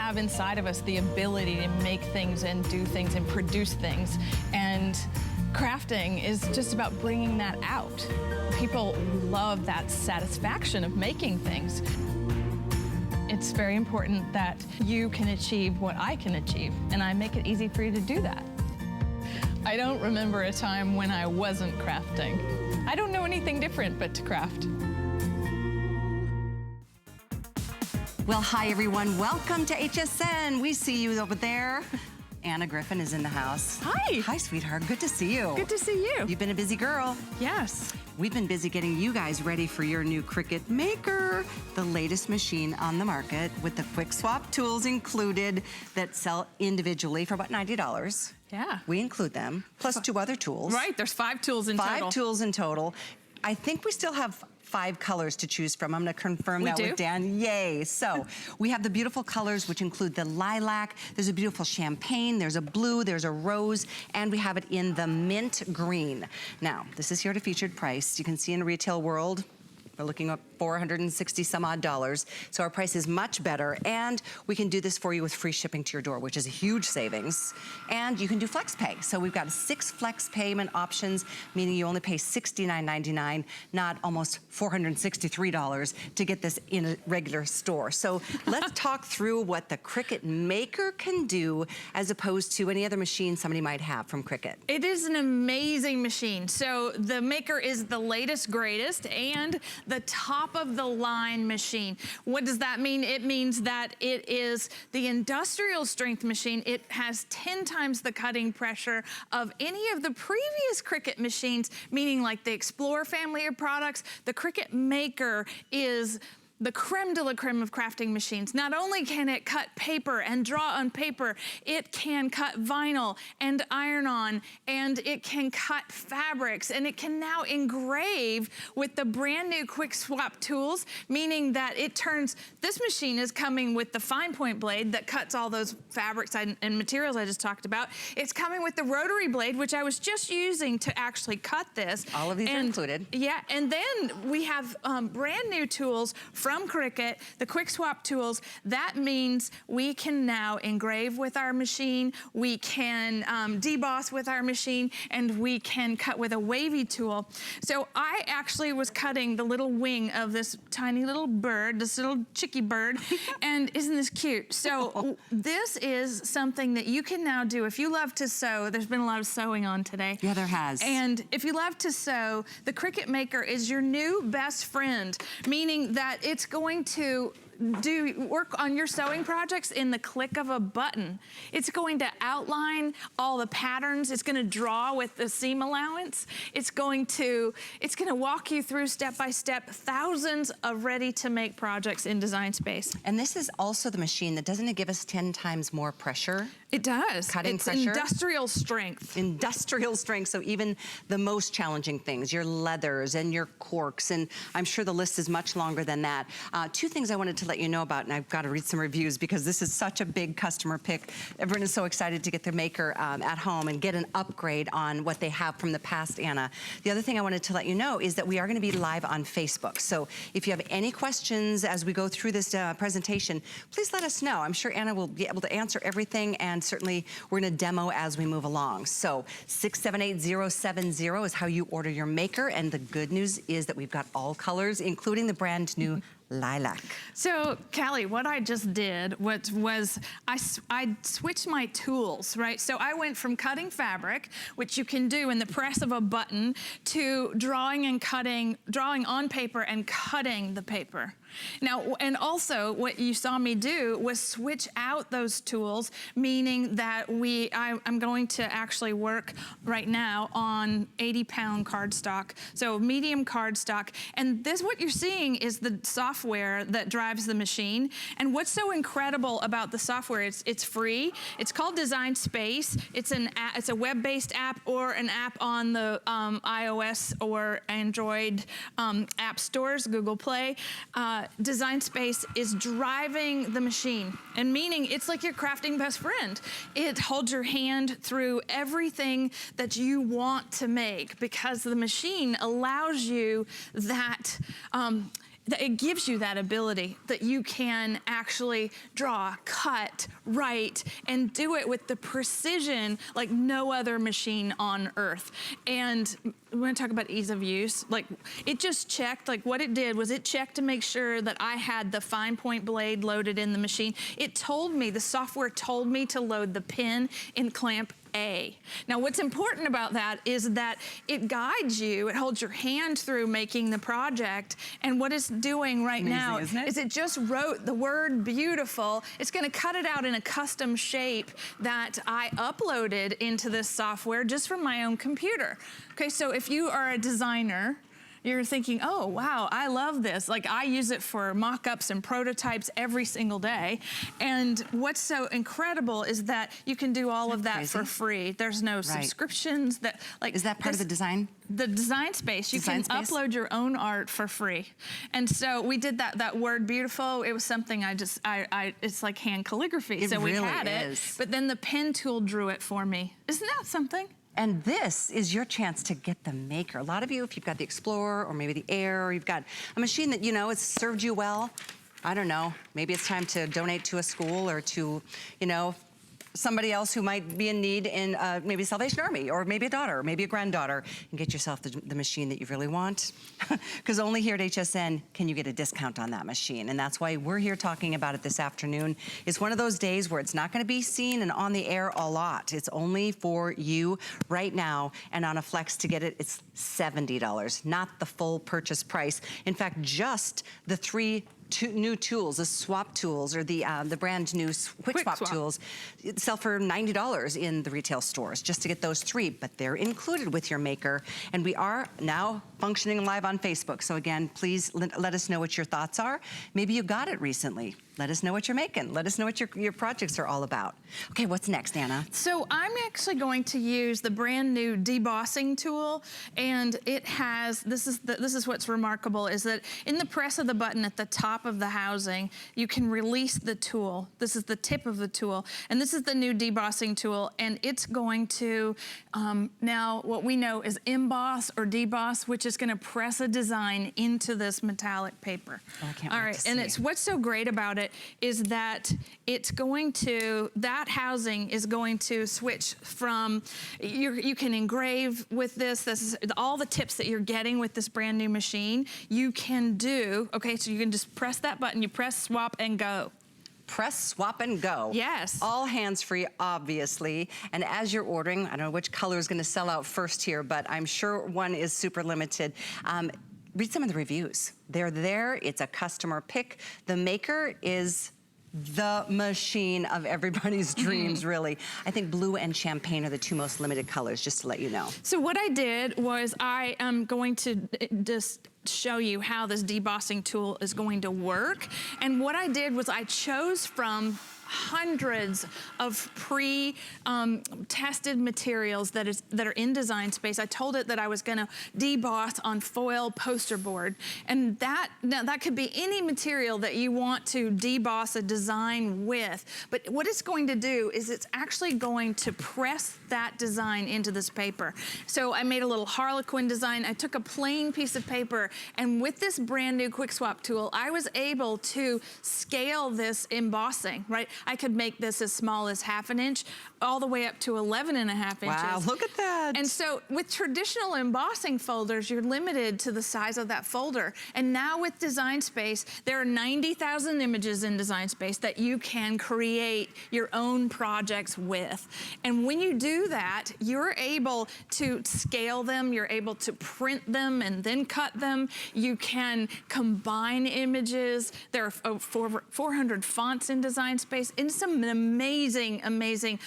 have inside of us the ability to make things and do things and produce things. And crafting is just about bringing that out. People love that satisfaction of making things. It's very important that you can achieve what I can achieve, and I make it easy for you to do that. I don't remember a time when I wasn't crafting. I don't know anything different but to craft. Well, hi everyone, welcome to HSN. We see you over there. Anna Griffin is in the house. Hi. Hi, sweetheart, good to see you. Good to see you. You've been a busy girl. Yes. We've been busy getting you guys ready for your new Cricut Maker, the latest machine on the market with the quick swap tools included that sell individually for about $90. Yeah. We include them, plus 2 other tools. Right, there's 5 tools in total. 5 tools in total. I think we still have 5 colors to choose from. I'm gonna confirm that with Dan. Yay. So we have the beautiful colors, which include the lilac, there's a beautiful champagne, there's a blue, there's a rose, and we have it in the mint green. Now, this is here at a featured price. You can see in the retail world, we're looking at $460 some odd. So our price is much better, and we can do this for you with free shipping to your door, which is a huge savings. And you can do flex pay. So we've got 6 flex payment options, meaning you only pay $69.99, not almost $463 to get this in a regular store. So let's talk through what the Cricut Maker can do as opposed to any other machine somebody might have from Cricut. It is an amazing machine. So the Maker is the latest, greatest, and the top of the line machine. What does that mean? It means that it is the industrial strength machine. It has 10 times the cutting pressure of any of the previous Cricut machines, meaning like the Explorer family of products. The Cricut Maker is the creme de la creme of crafting machines. Not only can it cut paper and draw on paper, it can cut vinyl and iron on, and it can cut fabrics, and it can now engrave with the brand new quick swap tools, meaning that it turns, this machine is coming with the fine point blade that cuts all those fabrics and materials I just talked about. It's coming with the rotary blade, which I was just using to actually cut this. All of these are included. Yeah, and then we have brand new tools from Cricut, the quick swap tools. That means we can now engrave with our machine, we can deboss with our machine, and we can cut with a wavy tool. So I actually was cutting the little wing of this tiny little bird, this little chickie bird, and isn't this cute? So this is something that you can now do if you love to sew. There's been a lot of sewing on today. Yeah, there has. And if you love to sew, the Cricut Maker is your new best friend, meaning that it's going to work on your sewing projects in the click of a button. It's going to outline all the patterns. It's going to draw with the seam allowance. It's going to walk you through step by step thousands of ready-to-make projects in Design Space. And this is also the machine that doesn't it give us 10 times more pressure? It does. Cutting pressure. It's industrial strength. Industrial strength, so even the most challenging things, your leathers and your corks, and I'm sure the list is much longer than that. 2 things I wanted to let you know about, and I've got to read some reviews because this is such a big customer pick. Everyone is so excited to get their Maker at home and get an upgrade on what they have from the past, Anna. The other thing I wanted to let you know is that we are going to be live on Facebook. So if you have any questions as we go through this presentation, please let us know. I'm sure Anna will be able to answer everything, and certainly we're going to demo as we move along. So 678070 is how you order your Maker, and the good news is that we've got all colors, including the brand new lilac. So, Callie, what I just did was I switched my tools, right? So I went from cutting fabric, which you can do in the press of a button, to drawing on paper and cutting the paper. Now, and also what you saw me do was switch out those tools, meaning that I'm going to actually work right now on 80-pound cardstock, so medium cardstock. And this, what you're seeing is the software that drives the machine. And what's so incredible about the software, it's free. It's called Design Space. It's a web-based app or an app on the iOS or Android app stores, Google Play. Design Space is driving the machine, and meaning it's like your crafting best friend. It holds your hand through everything that you want to make because the machine allows you that it gives you that ability that you can actually draw, cut, write, and do it with the precision like no other machine on earth. And we're gonna talk about ease of use. Like, it just checked, like what it did was it checked to make sure that I had the fine point blade loaded in the machine. It told me, the software told me to load the pin in clamp A. Now, what's important about that is that it guides you, it holds your hand through making the project, and what it's doing right now is it just wrote the word beautiful. It's gonna cut it out in a custom shape that I uploaded into this software just from my own computer. Okay, so if you are a designer, you're thinking, oh, wow, I love this. Like, I use it for mock-ups and prototypes every single day. And what's so incredible is that you can do all of that for free. There's no subscriptions. That, like, is that part of the design? The design space. You can upload your own art for free. And so we did that word beautiful. It was something it's like hand calligraphy. So we had it, but then the pen tool drew it for me. Isn't that something? And this is your chance to get the Maker. A lot of you, if you've got the Explorer or maybe the Air, or you've got a machine that, you know, has served you well, I don't know, maybe it's time to donate to a school or to, you know, somebody else who might be in need in maybe Salvation Army, or maybe a daughter, or maybe a granddaughter, and get yourself the machine that you really want. Because only here at HSN can you get a discount on that machine. And that's why we're here talking about it this afternoon. It's one of those days where it's not gonna be seen and on the air a lot. It's only for you right now, and on a Flex to get it, it's $70, not the full purchase price. In fact, just the new tools, the swap tools, or the brand new quick swap tools, sell for $90 in the retail stores just to get those 3, but they're included with your Maker. And we are now functioning live on Facebook. So again, please let us know what your thoughts are. Maybe you got it recently. Let us know what you're making. Let us know what your projects are all about. Okay, what's next, Anna? So I'm actually going to use the brand new debossing tool, and it has, this is what's remarkable, is that in the press of the button at the top of the housing, you can release the tool. This is the tip of the tool, and this is the new debossing tool, and it's going to now what we know is emboss or deboss, which is going to press a design into this metallic paper. Oh, I can't wait to see. And it's what's so great about it is that it's going to, that housing is going to switch from, you can engrave with this. This is all the tips that you're getting with this brand new machine. You can do, okay, so you can just press that button, you press swap and go. Press, swap, and go. Yes. All hands-free, obviously. And as you're ordering, I don't know which color is gonna sell out first here, but I'm sure one is super limited. Read some of the reviews. They're there, it's a customer pick. The Maker is the machine of everybody's dreams, really. I think blue and champagne are the 2 most limited colors, just to let you know. So what I did was I am going to just show you how this debossing tool is going to work. And what I did was I chose from hundreds of pre-tested materials that are in Design Space. I told it that I was gonna deboss on foil poster board. And that could be any material that you want to deboss a design with. But what it's going to do is it's actually going to press that design into this paper. So I made a little Harlequin design. I took a plain piece of paper, and with this brand new quick swap tool, I was able to scale this embossing, right? I could make this as small as ½ inch, all the way up to 11.5 inches. Wow, look at that. And so with traditional embossing folders, you're limited to the size of that folder. And now with Design Space, there are 90,000 images in Design Space that you can create your own projects with. And when you do that, you're able to scale them, you're able to print them and then cut them. You can combine images. There are over 400 fonts in Design Space. It's an amazing, amazing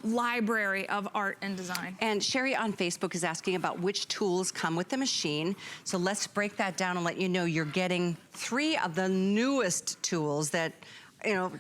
library of art and design. And Sherry on Facebook is asking about which tools come with the machine. So let's break that down and let you know you're getting 3 of the newest tools that you know,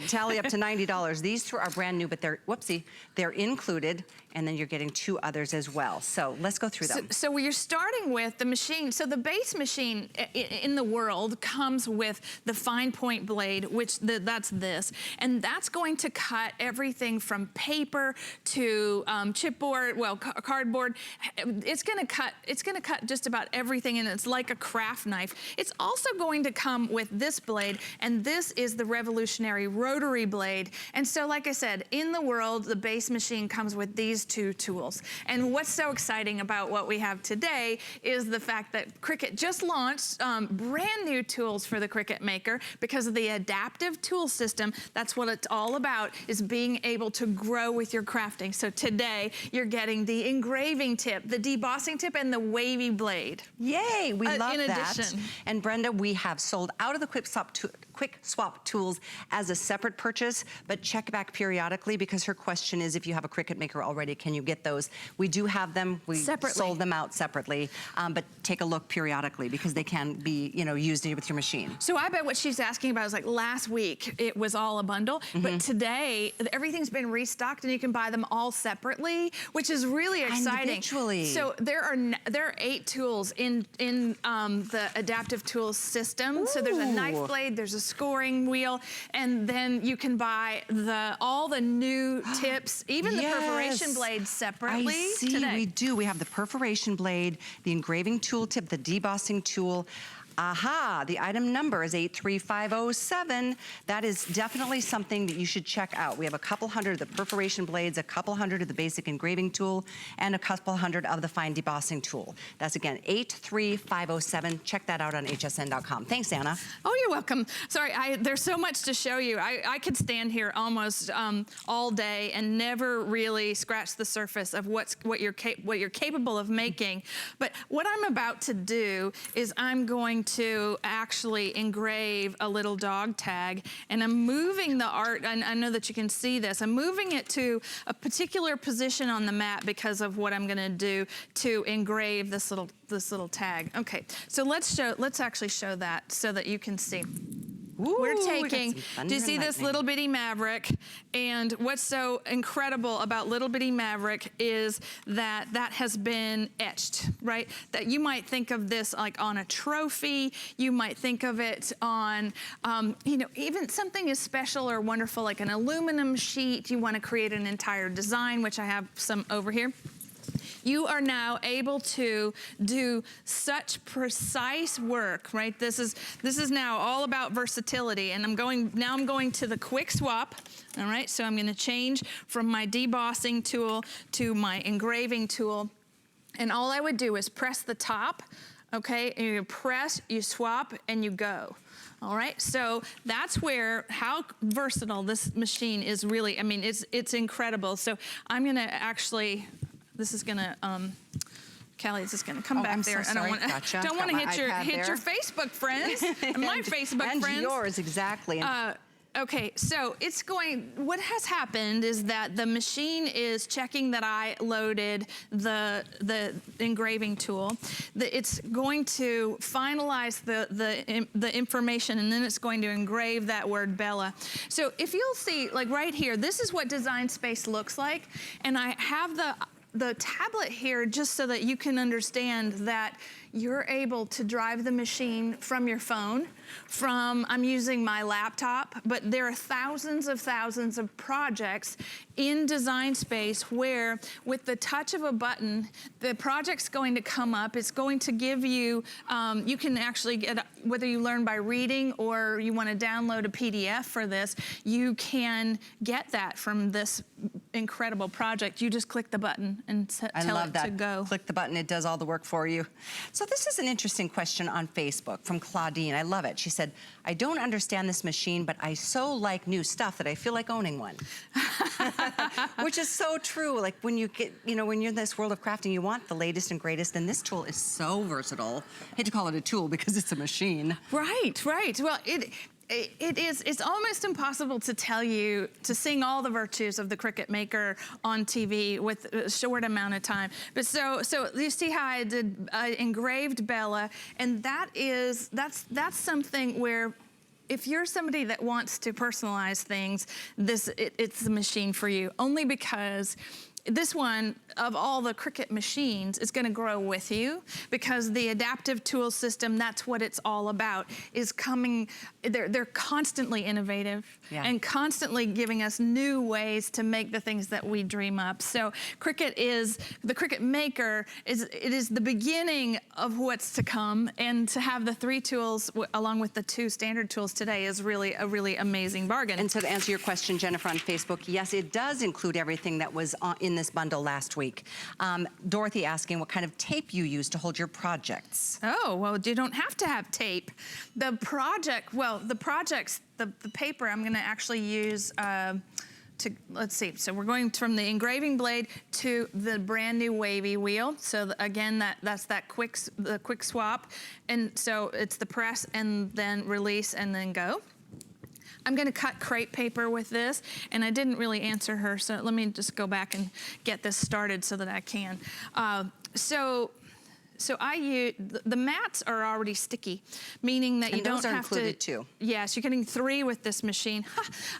tally up to $90. These two are brand new, but they're, whoopsie, they're included, and then you're getting 2 others as well. So let's go through them. So you're starting with the machine. So the base machine in the world comes with the fine point blade, which that's this, and that's going to cut everything from paper to chipboard, well, cardboard. It's going to cut just about everything, and it's like a craft knife. It's also going to come with this blade, and this is the revolutionary rotary blade. And so, like I said, in the world, the base machine comes with these 2 tools. And what's so exciting about what we have today is the fact that Cricut just launched brand new tools for the Cricut Maker because of the adaptive tool system. That's what it's all about, is being able to grow with your crafting. So today, you're getting the engraving tip, the debossing tip, and the wavy blade. Yay, we love in that. addition. And Brenda, we have sold out of the quick swap tools as a separate purchase, but check back periodically because her question is, if you have a Cricut Maker already, can you get those? We do have them. We sold them out separately, but take a look periodically because they can be, you know, used with your machine. So I bet what she's asking about is, like, last week it was all a bundle, but today everything's been restocked and you can buy them all separately, which is really exciting. Individually. So there are 8 tools in the adaptive tools system. Ooh. So there's a knife blade, there's a scoring wheel, and then you can buy all the new tips, even the perforation blade separately. I see, today. We do. We have the perforation blade, the engraving tool tip, the debossing tool. Aha, the item number is 83507. That is definitely something that you should check out. We have a couple hundred of the perforation blades, a couple hundred of the basic engraving tool, and a couple hundred of the fine debossing tool. That's, again, 83507. Check that out on hsn.com. Thanks, Anna. Oh, you're welcome. Sorry, there's so much to show you. I could stand here almost all day and never really scratch the surface of what you're capable of making. But what I'm about to do is I'm going to actually engrave a little dog tag, and I'm moving the art, and I know that you can see this, I'm moving it to a particular position on the mat because of what I'm gonna do to engrave this little tag. Okay, so let's actually show that so that you can see. Ooh, we're taking, do you see this little bitty Maverick? And what's so incredible about little bitty Maverick is that has been etched, right? That you might think of this like on a trophy, you might think of it on, you know, even something as special or wonderful like an aluminum sheet. You want to create an entire design, which I have some over here. You are now able to do such precise work, right? This is now all about versatility, and I'm going to the quick swap. All right, so I'm going to change from my debossing tool to my engraving tool, and all I would do is press the top. Okay, and you press, you swap, and you go. All right, so that's how versatile this machine is. Really, I mean, it's incredible. So I'm going to actually. This is gonna, Callie, is just gonna come back there. So sorry. I don't want to hit your Facebook friends, my Facebook friends. And yours, exactly. Okay, so what has happened is that the machine is checking that I loaded the engraving tool. It's going to finalize the information, and then it's going to engrave that word Bella. So if you'll see, like right here, this is what Design Space looks like, and I have the tablet here just so that you can understand that you're able to drive the machine from your phone, I'm using my laptop, but there are thousands of projects in Design Space where with the touch of a button, the project's going to come up. It's going to give you, you can actually get, whether you learn by reading or you want to download a PDF for this, you can get that from this incredible project. You just click the button and tell it to go. Click the button, it does all the work for you. So this is an interesting question on Facebook from Claudine. I love it. She said, I don't understand this machine, but I so like new stuff that I feel like owning one. Which is so true. Like when you when you're in this world of crafting, you want the latest and greatest, and this tool is so versatile. I hate to call it a tool because it's a machine. Right. Well, it's almost impossible to sing all the virtues of the Cricut Maker on TV with a short amount of time. But so you see how I engraved Bella, and that's something where if you're somebody that wants to personalize things, it's the machine for you. Only because this one, of all the Cricut machines, is gonna grow with you, because the adaptive tool system, that's what it's all about, is coming, they're constantly innovative and constantly giving us new ways to make the things that we dream up. So the Cricut Maker it is the beginning of what's to come, and to have the 3 tools along with the 2 standard tools today is really a really amazing bargain. And so to answer your question, Jennifer, on Facebook, yes, it does include everything that was in this bundle last week. Dorothy asking what kind of tape you use to hold your projects. Oh, well, you don't have to have tape. The paper I'm gonna actually use let's see, so we're going from the engraving blade to the brand new wavy wheel. So again, that's the quick swap. And so it's the press and then release and then go. I'm gonna cut crepe paper with this, and I didn't really answer her, so let me just go back and get this started so that I can. So I use, the mats are already sticky, meaning that you don't have to- And those are included too. Yes, you're getting 3 with this machine.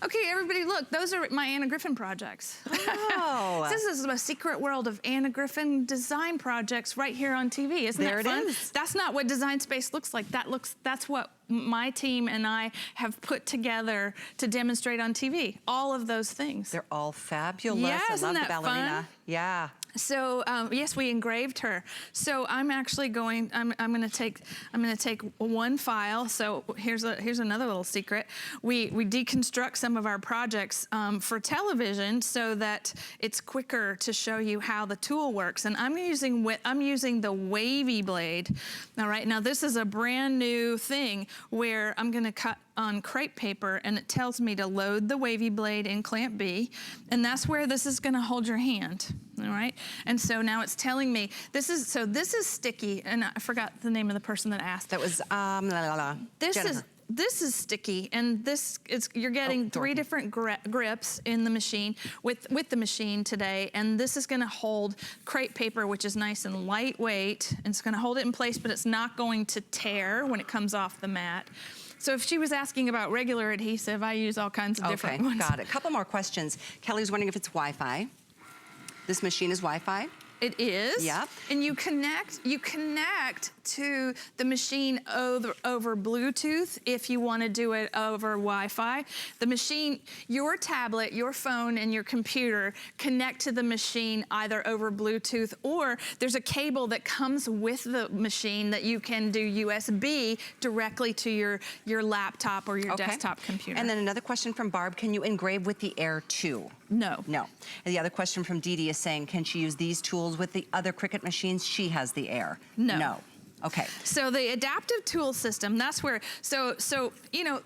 Okay, everybody look, those are my Anna Griffin projects. Oh. This is a secret world of Anna Griffin design projects right here on TV. Isn't that fun? There it is. That's not what Design Space looks like. That's what my team and I have put together to demonstrate on TV. All of those things. They're all fabulous. Yeah, I isn't love that the ballerina. fun? Yeah. So yes, we engraved her. So I'm actually going. I'm going to take one file. So here's another little secret. We deconstruct some of our projects for television so that it's quicker to show you how the tool works. And I'm using the wavy blade. All right. Now this is a brand new thing where I'm going to cut on crepe paper, and it tells me to load the wavy blade in clamp B, and that's where this is going to hold your hand. All right, and so now it's telling me this is sticky, and I forgot the name of the person that asked. That was Jennifer. This is sticky, and you're getting 3 different grips in the machine with the machine today, and this is going to hold crepe paper, which is nice and lightweight, and it's going to hold it in place, but it's not going to tear when it comes off the mat. So if she was asking about regular adhesive, I use all kinds of different ones. Got it. A couple more questions. Kelly's wondering if it's Wi-Fi. This machine is Wi-Fi? It is. Yep. And you connect to the machine over Bluetooth if you want to do it over Wi-Fi. The machine, your tablet, your phone, and your computer connect to the machine either over Bluetooth, or there's a cable that comes with the machine that you can do USB directly to your laptop or your desktop computer. And then another question from Barb, can you engrave with the Air 2? No. No. And the other question from Dee Dee is saying, can she use these tools with the other Cricut machines? She has the Air. No. No. Okay. So the adaptive tool system, that's where, so you know,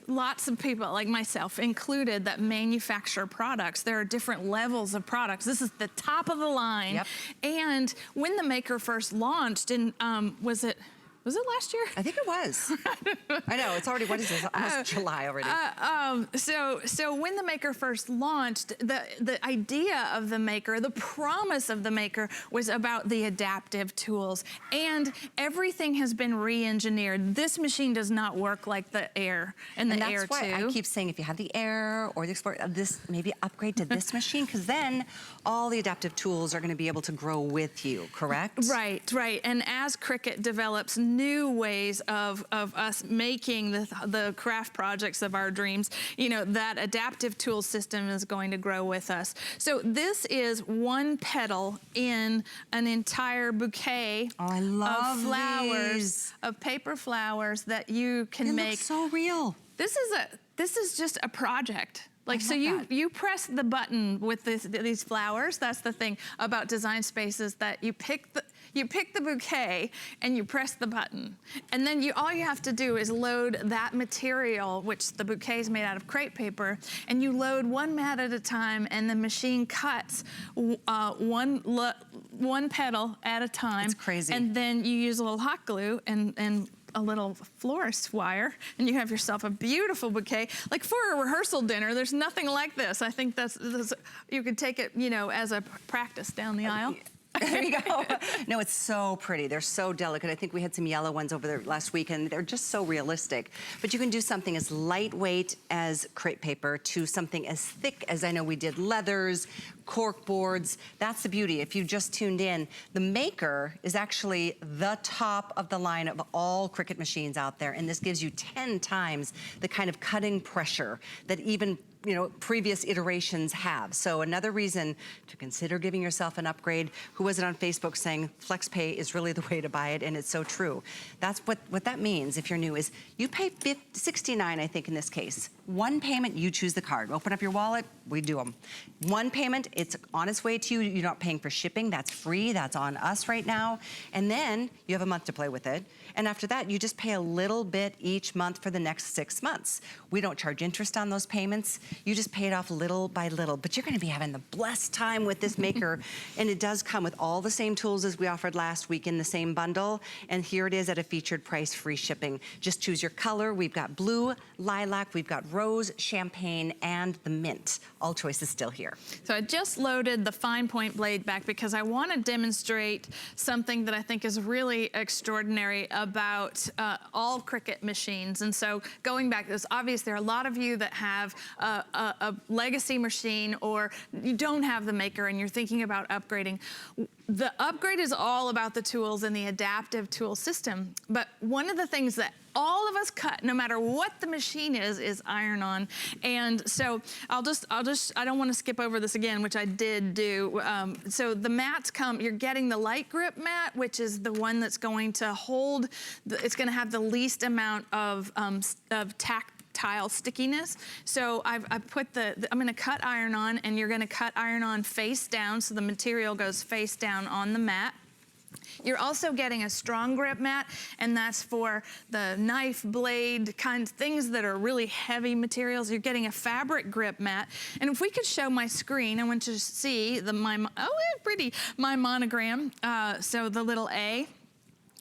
lots of people like myself included that manufacture products. There are different levels of products. This is the top of the line. Yep. And when the Maker first launched in, was it last year? I think it was. I know, it's already, what is this, almost July already. So when the Maker first launched, the idea of the Maker, the promise of the Maker was about the adaptive tools, and everything has been re-engineered. This machine does not work like the Air and the Air 2. That's why I keep saying if you have the Air or the Explorer, this maybe upgrade to this machine, because then all the adaptive tools are going to be able to grow with you, correct? Right. And as Cricut develops new ways of us making the craft projects of our dreams, you know, that adaptive tool system is going to grow with us. So this is one petal in an entire bouquet of flowers, of paper flowers that you can make. It looks so real. This is just a project. Like, so you press the button with these flowers. That's the thing about Design Space, is that you pick the bouquet and you press the button. And then all you have to do is load that material, which the bouquet is made out of crepe paper, and you load one mat at a time, and the machine cuts one petal at a time. It's crazy. And then you use a little hot glue and a little florist wire, and you have yourself a beautiful bouquet. Like for a rehearsal dinner, there's nothing like this. I think that's you could take it, you know, as a practice down the aisle. There you go. No, it's so pretty. They're so delicate. I think we had some yellow ones over there last week, and they're just so realistic. But you can do something as lightweight as crepe paper to something as thick as, I know we did, leathers, cork boards. That's the beauty. If you just tuned in, the Maker is actually the top of the line of all Cricut machines out there, and this gives you 10 times the kind of cutting pressure that even previous iterations have. So another reason to consider giving yourself an upgrade. Who was it on Facebook saying FlexPay is really the way to buy it? And it's so true. That's what that means if you're new is you pay $69, I think in this case. One payment, you choose the card. Open up your wallet, we do them. One payment, it's on its way to you. You're not paying for shipping. That's free. That's on us right now. And then you have a month to play with it. And after that, you just pay a little bit each month for the next 6 months. We don't charge interest on those payments. You just pay it off little by little. But you're gonna be having the blessed time with this Maker. And it does come with all the same tools as we offered last week in the same bundle. And here it is at a featured price, free shipping. Just choose your color. We've got blue, lilac, we've got rose, champagne, and the mint. All choices still here. So I just loaded the fine point blade back because I want to demonstrate something that I think is really extraordinary about all Cricut machines. And so going back, there's obvious there are a lot of you that have a legacy machine, or you don't have the Maker and you're thinking about upgrading. The upgrade is all about the tools and the adaptive tool system. But one of the things that all of us cut, no matter what the machine is iron-on. And so I don't want to skip over this again, which I did do. So the mats come, you're getting the light grip mat, which is the one that's going to hold, it's going to have the least amount of tactile stickiness. So I put I'm gonna cut iron on, and you're gonna cut iron on face down, so the material goes face down on the mat. You're also getting a strong grip mat, and that's for the knife, blade, kinds of things that are really heavy materials. You're getting a fabric grip mat. And if we could show my screen, I want you to see my monogram, so the little A.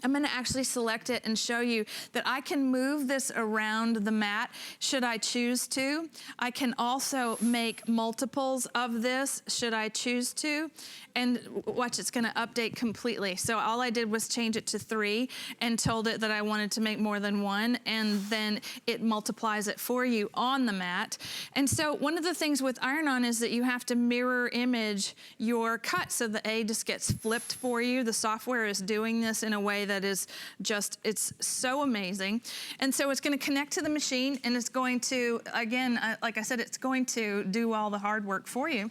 I'm gonna actually select it and show you that I can move this around the mat should I choose to. I can also make multiples of this should I choose to. And watch, it's gonna update completely. So all I did was change it to 3 and told it that I wanted to make more than one, and then it multiplies it for you on the mat. And so one of the things with iron-on is that you have to mirror image your cut, so the A just gets flipped for you. The software is doing this in a way that is just, it's so amazing. And so it's gonna connect to the machine, and it's going to, again, like I said, it's going to do all the hard work for you.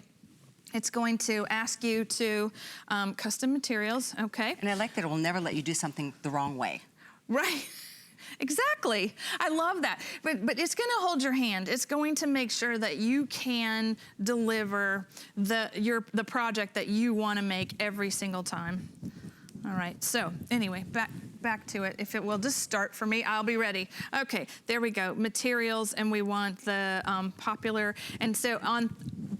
It's going to ask you to custom materials, okay? And I like that it will never let you do something the wrong way. Right. Exactly. I love that. But it's going to hold your hand. It's going to make sure that you can deliver the project that you want to make every single time. All right. So anyway, back to it. If it will just start for me, I'll be ready. Okay. There we go. Materials, and we want the popular. And so on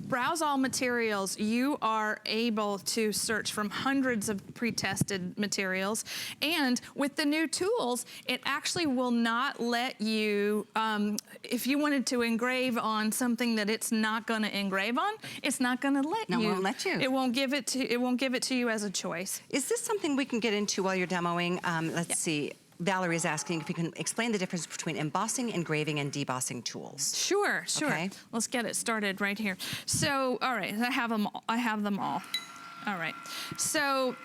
Browse All Materials, you are able to search from hundreds of pre-tested materials. And with the new tools, it actually will not let you, if you wanted to engrave on something that it's not going to engrave on, it's not going to let you. No, it won't let you. It won't give it to you as a choice. Is this something we can get into while you're demoing? Let's see. Valerie is asking if you can explain the difference between embossing, engraving, and debossing tools. Sure. Okay. Let's get it started right here. So, all right, I have them all. All right. So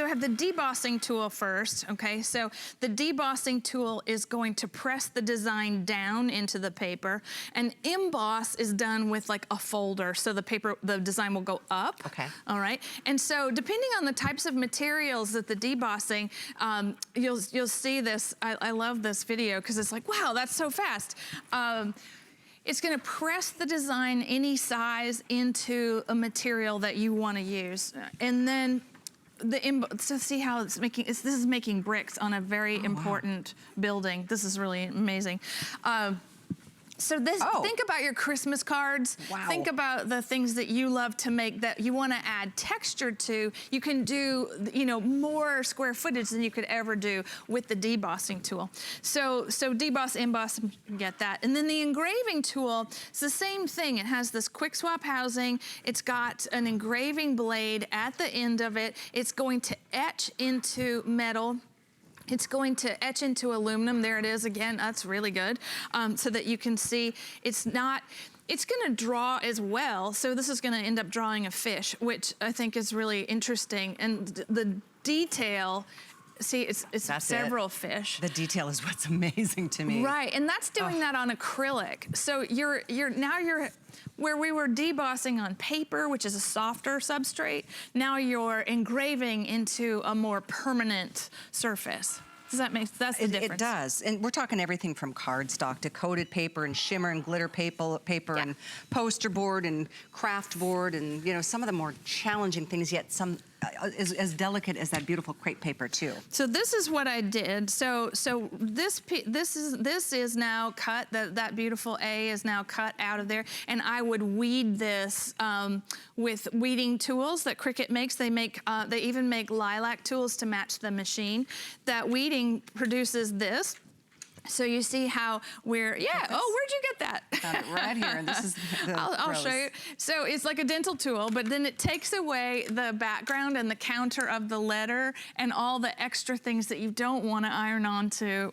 I have the debossing tool first, okay? So the debossing tool is going to press the design down into the paper, and emboss is done with like a folder, so the design will go up. Okay. All right. And so depending on the types of materials that the debossing, you'll see this. I love this video because it's like, wow, that's so fast. It's going to press the design any size into a material that you want to use, and then so see how it's making, this is making bricks on a very important building. This is really amazing. So this, think about your Christmas cards. Wow. Think about the things that you love to make that you want to add texture to. You can do, you know, more square footage than you could ever do with the debossing tool. So deboss, emboss, get that. And then the engraving tool, it's the same thing. It has this quick swap housing. It's got an engraving blade at the end of it. It's going to etch into metal. It's going to etch into aluminum. There it is again. That's really good. So that you can see it's going to draw as well. So this is going to end up drawing a fish, which I think is really interesting. And the detail, see, it's several fish. The detail is what's amazing to me. Right, and that's doing that on acrylic. So you're where we were debossing on paper, which is a softer substrate, now you're engraving into a more permanent surface. Does that make, that's the difference. It does, and we're talking everything from cardstock to coated paper and shimmer and glitter paper and poster board and craft board and, you know, some of the more challenging things, yet some as delicate as that beautiful crepe paper too. So this is what I did. So this is now cut. That beautiful A is now cut out of there, and I would weed this with weeding tools that Cricut makes. They even make lilac tools to match the machine. That weeding produces this. So you see how we're, oh, where'd you get that? Got it right here. This is the I'll show you. So it's like a dental tool, but then it takes away the background and the counter of the letter and all the extra things that you don't want to iron onto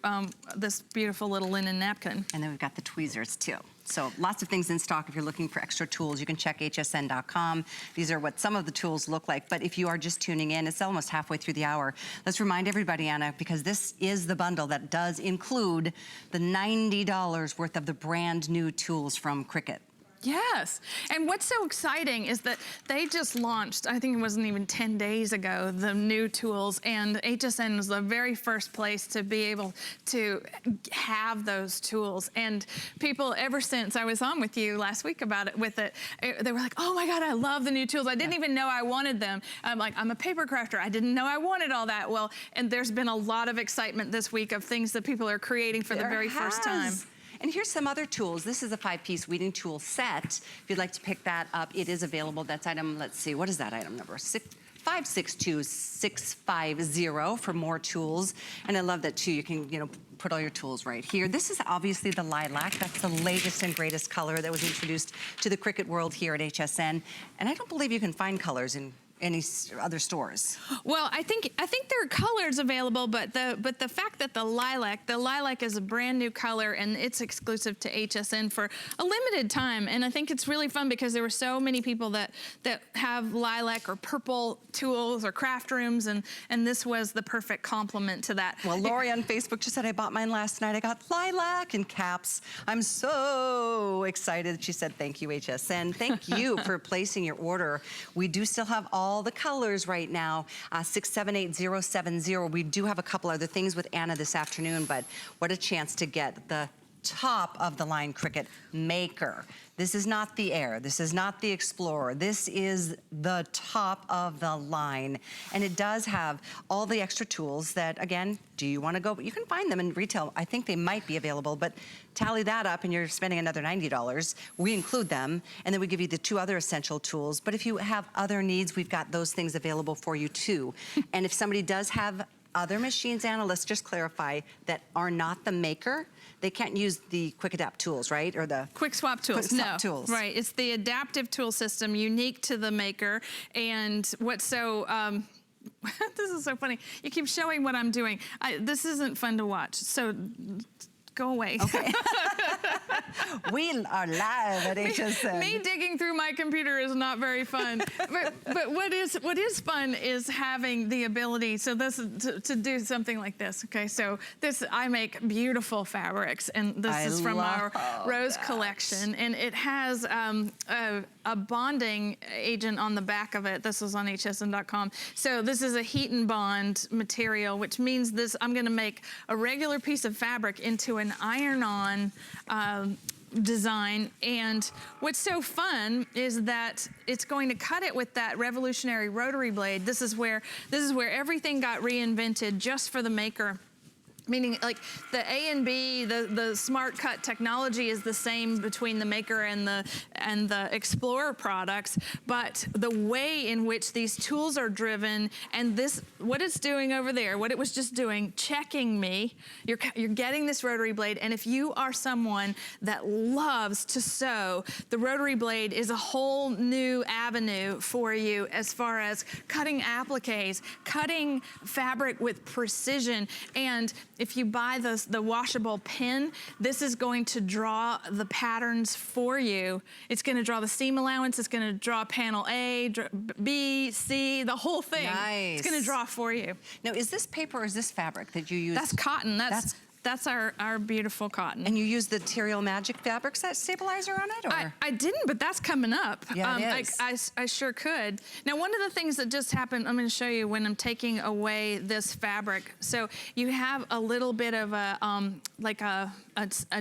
this beautiful little linen napkin. And then we've got the tweezers too. So lots of things in stock. If you're looking for extra tools, you can check hsn.com. These are what some of the tools look like. But if you are just tuning in, it's almost halfway through the hour. Let's remind everybody, Anna, because this is the bundle that does include the $90 worth of the brand new tools from Cricut. Yes, and what's so exciting is that they just launched, I think it wasn't even 10 days ago, the new tools, and HSN was the very first place to be able to have those tools. And people, ever since I was on with you last week about it, they were like, oh my God, I love the new tools. I didn't even know I wanted them. I'm like, I'm a paper crafter. I didn't know I wanted all that. Well, and there's been a lot of excitement this week of things that people are creating for the very first time. And here's some other tools. This is a 5-piece weeding tool set. If you'd like to pick that up, it is available. That's item, let's see, what is that item number? 562650 for more tools. And I love that too. You can, you know, put all your tools right here. This is obviously the lilac. That's the latest and greatest color that was introduced to the Cricut world here at HSN. And I don't believe you can find colors in any other stores. Well, I think there are colors available, but the fact that the lilac is a brand new color and it's exclusive to HSN for a limited time, and I think it's really fun because there were so many people that have lilac or purple tools or craft rooms, and this was the perfect complement to that. Well, Lori on Facebook just said, I bought mine last night. I got lilac in caps. I'm so excited. She said, thank you, HSN. Thank you for placing your order. We do still have all the colors right now, 678070. We do have a couple other things with Anna this afternoon, but what a chance to get the top of the line Cricut Maker. This is not the Air, this is not the Explorer, this is the top of the line. And it does have all the extra tools that, again, do you wanna go, you can find them in retail. I think they might be available, but tally that up and you're spending another $90. We include them, and then we give you the 2 other essential tools. But if you have other needs, we've got those things available for you too. And if somebody does have other machines, Anna, let's just clarify, that are not the Maker, they can't use the Quick Adapt tools, right? Or the Quick Swap tools. Quick Swap tools. Right. It's the adaptive tool system unique to the Maker. And what's so this is so funny. You keep showing what I'm doing. This isn't fun to watch. So go away. Okay. We are live at HSN. Me digging through my computer is not very fun. but what is fun is having the ability, so this to do something like this. Okay, so I make beautiful fabrics, and this is from our Rose collection, and it has a bonding agent on the back of it. This is on hsn.com. So this is a heat and bond material, which means I'm going to make a regular piece of fabric into an iron-on design. And what's so fun is that it's going to cut it with that revolutionary rotary blade. This is where everything got reinvented just for the Maker. Meaning like the A and B, the Smart Cut technology is the same between the Maker and the Explorer products, but the way in which these tools are driven and this, what it's doing over there, what it was just doing, checking me, you're getting this rotary blade, and if you are someone that loves to sew, the rotary blade is a whole new avenue for you as far as cutting appliques, cutting fabric with precision, and if you buy the washable pin, this is going to draw the patterns for you. It's going to draw the seam allowance. It's going to draw panel A, B, C, the whole thing. Nice. It's going to draw for you. Now, is this paper or is this fabric that you use? That's cotton. That's our beautiful cotton. And you use the Material Magic fabric stabilizer on it, or? I didn't, but that's coming up. Yeah, it is. I sure could. Now, one of the things that just happened, I'm going to show you when I'm taking away this fabric. So you have a little bit of a like a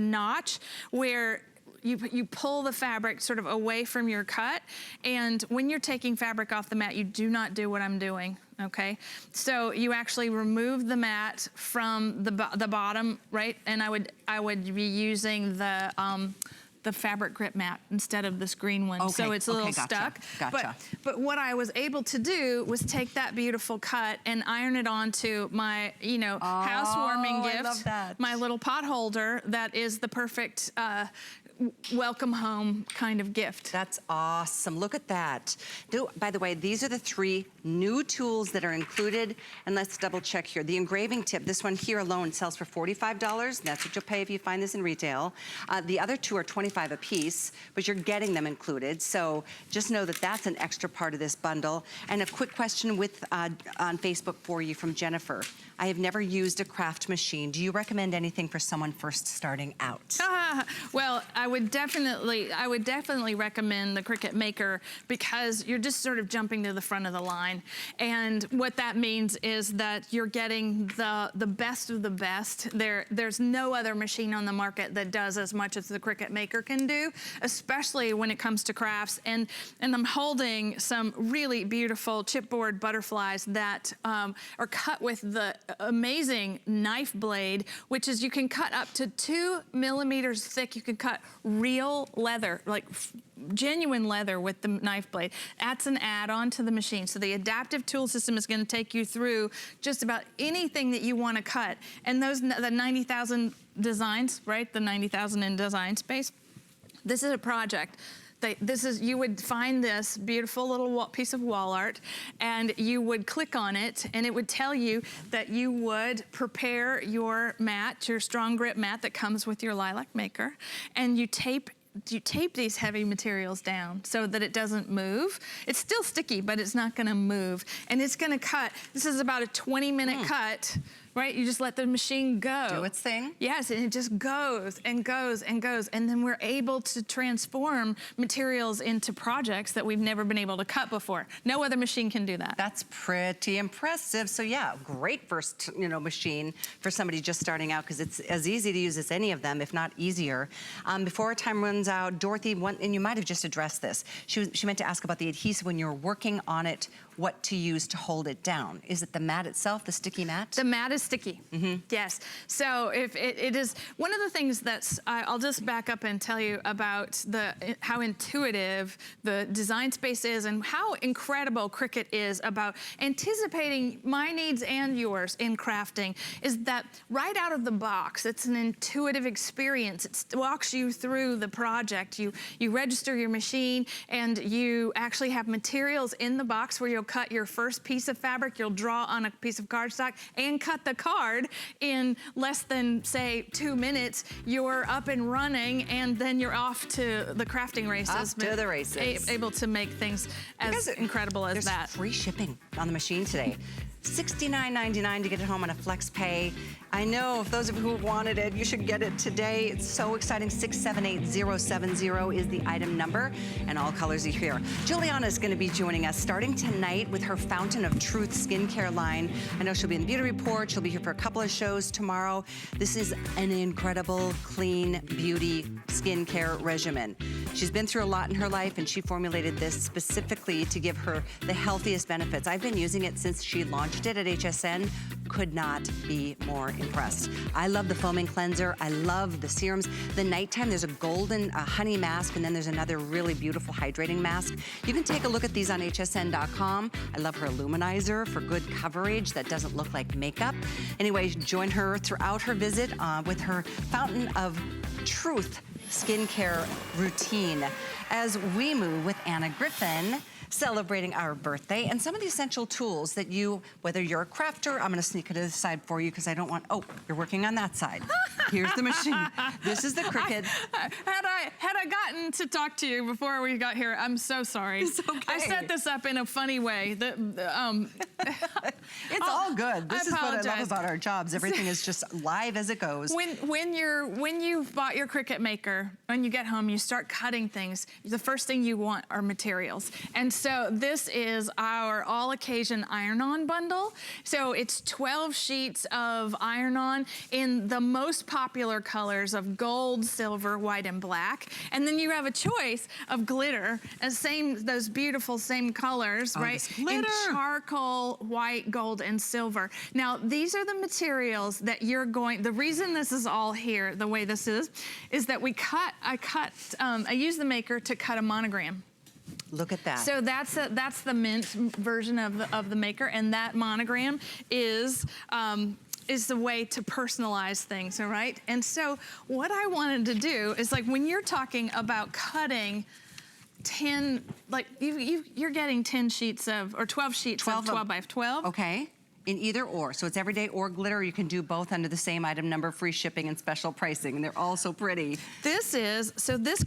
notch where you pull the fabric sort of away from your cut, and when you're taking fabric off the mat, you do not do what I'm doing, okay? So you actually remove the mat from the bottom, right? And I would be using the fabric grip mat instead of this green one. Okay, so it's a little gotcha, stuck. Gotcha. But what I was able to do was take that beautiful cut and iron it onto my, housewarming gift. I love that. My little pot holder that is the perfect welcome home kind of gift. That's awesome. Look at that. By the way, these are the 3 new tools that are included. And let's double check here. The engraving tip, this one here alone sells for $45. That's what you'll pay if you find this in retail. The other 2 are $25 a piece, but you're getting them included. So just know that that's an extra part of this bundle. And a quick question on Facebook for you from Jennifer. I have never used a craft machine. Do you recommend anything for someone first starting out? Well, I would definitely recommend the Cricut Maker because you're just sort of jumping to the front of the line. And what that means is that you're getting the best of the best. There's no other machine on the market that does as much as the Cricut Maker can do, especially when it comes to crafts. And I'm holding some really beautiful chipboard butterflies that are cut with the amazing knife blade, which is you can cut up to 2 millimeters thick. You can cut real leather, like genuine leather with the knife blade. That's an add-on to the machine. So the adaptive tool system is going to take you through just about anything that you want to cut. And the 90,000 designs, right? The 90,000 in design space. This is a project. You would find this beautiful little piece of wall art, and you would click on it, and it would tell you that you would prepare your mat, your strong grip mat that comes with your Lilac Maker, and you tape these heavy materials down so that it doesn't move. It's still sticky, but it's not gonna move. And it's gonna cut. This is about a 20-minute cut, right? You just let the machine go. Do its thing. Yes, and it just goes and goes and goes. And then we're able to transform materials into projects that we've never been able to cut before. No other machine can do that. That's pretty impressive. So yeah, great first, machine for somebody just starting out because it's as easy to use as any of them, if not easier. Before our time runs out, Dorothy, and you might have just addressed this. She meant to ask about the adhesive when you're working on it, what to use to hold it down. Is it the mat itself, the sticky mat? The mat is sticky, yes. So if it is, one of the things that's, I'll just back up and tell you about how intuitive the design space is and how incredible Cricut is about anticipating my needs and yours in crafting, is that right out of the box, it's an intuitive experience. It walks you through the project. You register your machine and you actually have materials in the box where you'll cut your first piece of fabric, you'll draw on a piece of cardstock and cut the card in less than, say, 2 minutes. You're up and running, and then you're off to the crafting races. Off to the races. Able to make things as incredible as that. There's free shipping on the machine today. $69.99 to get it home on a flex pay. I know if those of you who wanted it, you should get it today. It's so exciting. 678070 is the item number, and all colors are here. Juliana is going to be joining us starting tonight with her Fountain of Truth skincare line. I know she'll be in the Beauty Report. She'll be here for a couple of shows tomorrow. This is an incredible, clean beauty skincare regimen. She's been through a lot in her life, and she formulated this specifically to give her the healthiest benefits. I've been using it since she launched launched it at HSN. Could not be more impressed. I love the foaming cleanser. I love the serums. The nighttime, there's a golden honey mask, and then there's another really beautiful hydrating mask. You can take a look at these on hsn.com. I love her luminizer for good coverage that doesn't look like makeup. Anyway, join her throughout her visit with her Fountain of Truth skincare routine as we move with Anna Griffin, celebrating our birthday and some of the essential tools that you, whether you're a crafter, I'm gonna sneak it aside for you because I don't want, oh, you're working on that side. Here's the machine. This is the Cricut. Had I gotten to talk to you before we got here, I'm so sorry. It's okay. I set this up in a funny way. It's all good. This is what I love apologize. about our jobs. Everything is just live as it goes. When you've bought your Cricut Maker, when you get home, you start cutting things. The first thing you want are materials, and so this is our all-occasion iron-on bundle. So it's 12 sheets of iron-on in the most popular colors of gold, silver, white, and black. And then you have a choice of glitter, those beautiful same colors, right? In charcoal, white, gold, and silver. Now, these are the materials that you're going, the reason this is all here, the way this is that I use the Maker to cut a monogram. Look at that. So that's the mint version of the Maker, and that monogram is the way to personalize things, all right? And so what I wanted to do is, like, when you're talking about cutting 10, like you're getting 10 sheets of, or 12 sheets of 12 by 12. Okay. In either or. So it's everyday or glitter. You can do both under the same item number, free shipping and special pricing. And they're all so pretty. This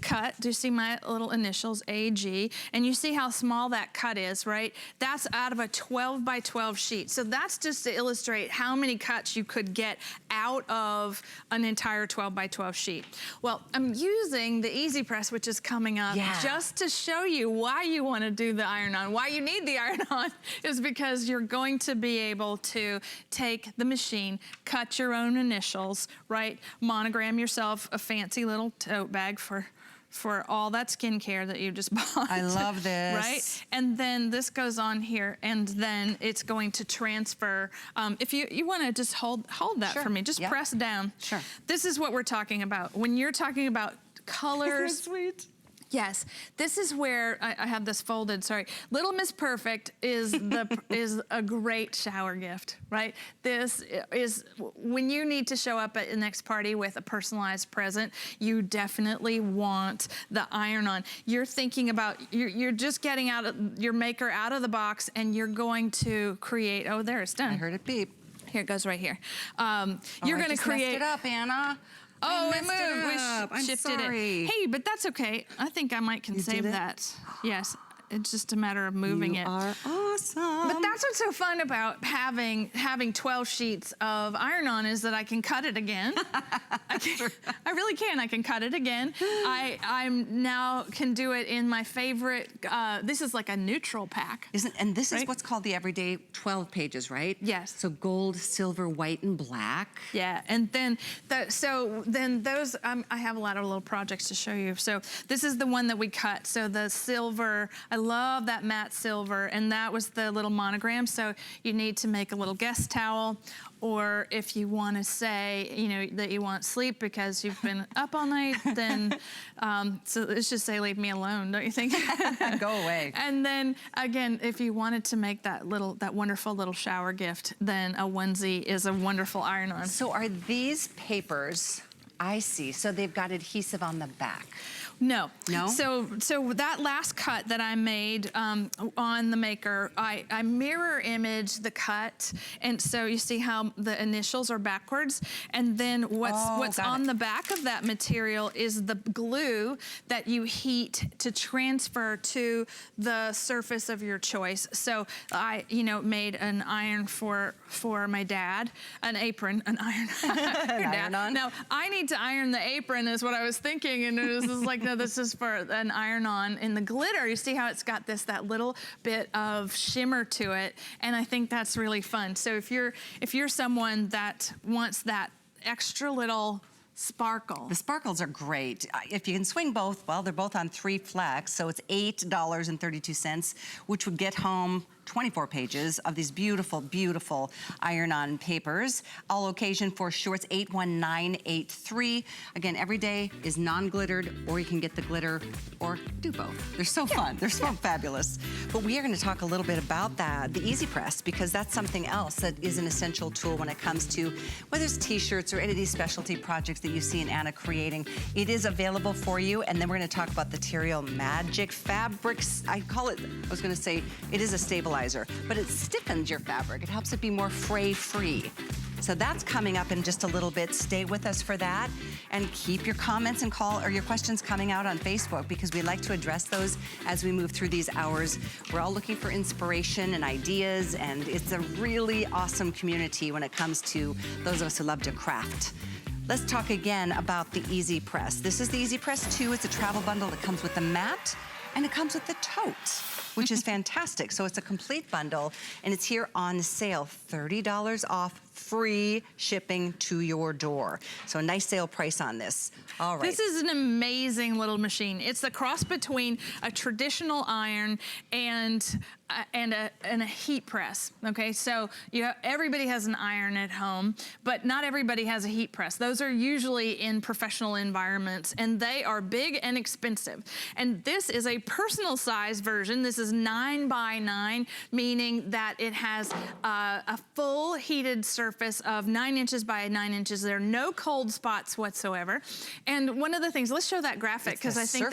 cut, do you see my little initials, AG? And you see how small that cut is, right? That's out of a 12 by 12 sheet. So that's just to illustrate how many cuts you could get out of an entire 12 by 12 sheet. Well, I'm using the Easy Press, which is coming up, just to show you why you want to do the iron-on. Why you need the iron-on is because you're going to be able to take the machine, cut your own initials, right? Monogram yourself a fancy little tote bag for all that skincare that you just bought. I love this. Right? And then this goes on here, and then it's going to transfer. If you want to just hold that for me, just press down. Sure. This is what we're talking about. When you're talking about colors. Isn't that sweet? Yes, this is where I have this folded. Sorry, Little Miss Perfect is a great shower gift, right? This is when you need to show up at the next party with a personalized present. You definitely want the iron-on. You're thinking about you're just getting your Maker out of the box, and you're going to create. Oh, there, it's done. I heard it beep. Here it goes right here. You're going to create. Messed it up, Anna. Oh, it moved. We shifted it. Hey, but that's okay. I think I might can save that. Yes. It's just a matter of moving it. You are awesome. But that's what's so fun about having 12 sheets of iron-on is that I can cut it again. I really can. I can cut it again. I'm now can do it in my favorite. This is like a neutral pack. And this is what's called the everyday 12 pages, right? Yes. So gold, silver, white, and black. Yeah, and then those. I have a lot of little projects to show you. So this is the one that we cut. So the silver. I love that matte silver, and that was the little monogram. So you need to make a little guest towel, or if you want to say, that you want sleep because you've been up all night, then so let's just say, leave me alone, don't you think? Go away. And then again, if you wanted to make that wonderful little shower gift, then a onesie is a wonderful iron-on. So are these papers? I see. So they've got adhesive on the back. No. No? So that last cut that I made on the Maker, I mirror image the cut, and so you see how the initials are backwards, and then what's on the back of that material is the glue that you heat to transfer to the surface of your choice. So I, made an iron for my dad, an apron, an iron. Iron-on? No, I need to iron the apron is what I was thinking, and it was just like, no, this is for an iron-on. In the glitter, you see how it's got that little bit of shimmer to it, and I think that's really fun. So if you're someone that wants that extra little sparkle. The sparkles are great. If you can swing both, well, they're both on 3 flex, so it's $8.32, which would get home 24 pages of these beautiful, beautiful iron-on papers. All occasion for shorts 81983. Again, every day is non-glittered, or you can get the glitter or do both. They're so fun. They're so fabulous. But we are going to talk a little bit about that, the Easy Press, because that's something else that is an essential tool when it comes to whether it's t-shirts or any of these specialty projects that you see Anna creating. It is available for you, and then we're going to talk about the Terrio Magic Fabrics. I was going to say it is a stabilizer, but it stiffens your fabric. It helps it be more fray-free. So that's coming up in just a little bit. Stay with us for that, and keep your comments and your questions coming out on Facebook, because we like to address those as we move through these hours. We're all looking for inspiration and ideas, and it's a really awesome community when it comes to those of us who love to craft. Let's talk again about the Easy Press. This is the Easy Press 2. It's a travel bundle that comes with the mat, and it comes with the tote, which is fantastic. So it's a complete bundle, and it's here on sale, $30 off, free shipping to your door. So a nice sale price on this. All right. This is an amazing little machine. It's the cross between a traditional iron and a heat press. Okay, so everybody has an iron at home, but not everybody has a heat press. Those are usually in professional environments, and they are big and expensive. And this is a personal size version. This is 9 by 9, meaning that it has a full heated surface of 9 inches by 9 inches. There are no cold spots whatsoever. And one of the things, let's show that graphic, because I think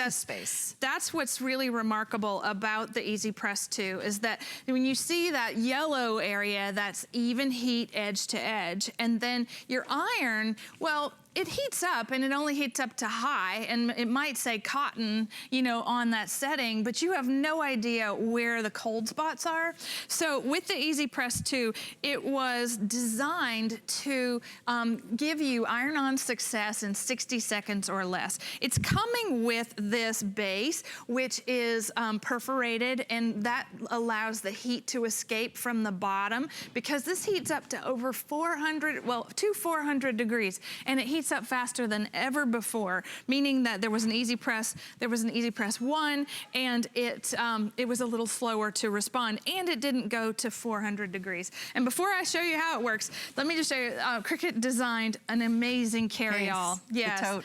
that's what's really remarkable about the Easy Press 2, is that when you see that yellow area, that's even heat edge to edge, and then your iron, well, it heats up, and it only heats up to high, and it might say cotton, on that setting, but you have no idea where the cold spots are. So with the Easy Press 2, it was designed to give you iron-on success in 60 seconds or less. It's coming with this base, which is perforated, and that allows the heat to escape from the bottom, because this heats up to over 400 degrees, and it heats up faster than ever before, meaning that there was an Easy Press 1, and it was a little slower to respond, and it didn't go to 400 degrees. And before I show you how it works, let me just show you, Cricut designed an amazing carry-all. Yes. The tote.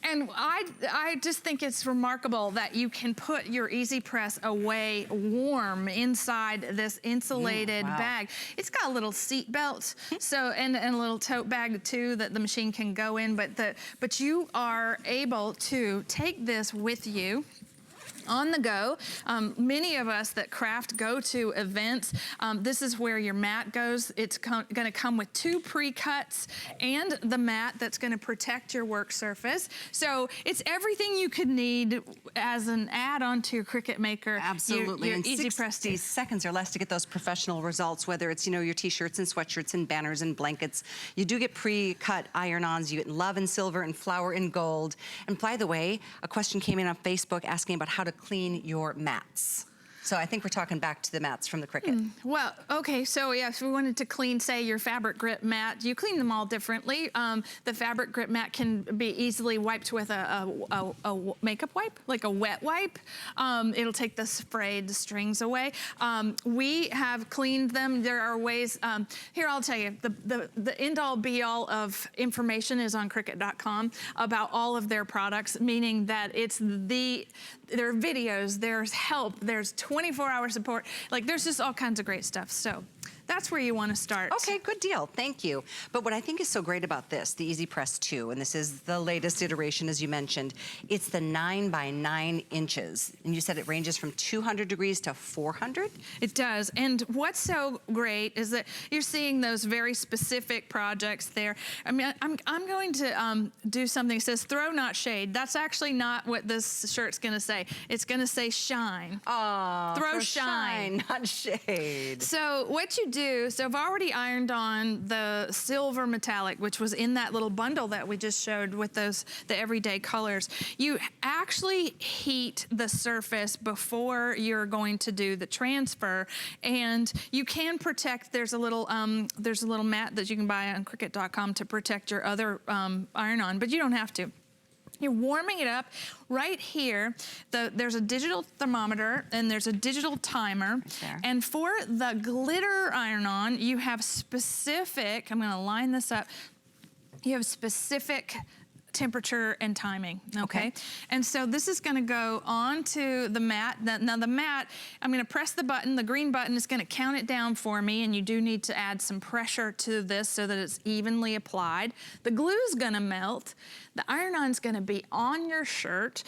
And I just think it's remarkable that you can put your Easy Press away warm inside this insulated bag. It's got a little seat belt, and a little tote bag too that the machine can go in, but you are able to take this with you on the go. Many of us that craft go to events. This is where your mat goes. It's going to come with 2 pre-cuts and the mat that's going to protect your work surface. So it's everything you could need as an add-on to your Cricut Maker. Absolutely. Your in Easy Press 60 seconds or less to get those professional results, whether it's your t-shirts and sweatshirts and banners and blankets. You do get pre-cut iron-ons. You get love and silver and flower and gold. And by the way, a question came in on Facebook asking about how to clean your mats. So I think we're talking back to the mats from the Cricut. Well, okay, so yeah, if we wanted to clean, say, your fabric grip mat, you clean them all differently. The fabric grip mat can be easily wiped with a makeup wipe, like a wet wipe. It'll take the frayed strings away. We have cleaned them. There are ways, here I'll tell you, the end-all be-all of information is on Cricut.com about all of their products, meaning that there are videos, there's help, there's 24-hour support. Like, there's just all kinds of great stuff. So that's where you want to start. Okay, good deal. Thank you. But what I think is so great about this, the Easy Press 2, and this is the latest iteration, as you mentioned, it's the 9 by 9 inches. And you said it ranges from 200 degrees to 400? It does. And what's so great is that you're seeing those very specific projects there. I mean, I'm going to do something that says throw, not shade. That's actually not what this shirt's going to say. It's going to say shine. Oh, throw shine, not shade. So what you do, so I've already ironed on the silver metallic, which was in that little bundle that we just showed with the everyday colors. You actually heat the surface before you're going to do the transfer, and you can protect. There's a little mat that you can buy on Cricut.com to protect your other iron-on, but you don't have to. You're warming it up right here. There's a digital thermometer and there's a digital timer. Right, and for the glitter iron-on, you have specific, I'm gonna line this up, you have specific temperature and timing, okay? And so this is gonna go onto the mat. Now the mat, I'm gonna press the button, the green button is gonna count it down for me, and you do need to add some pressure to this so that it's evenly applied. The glue's gonna melt. The iron-on's gonna be on your shirt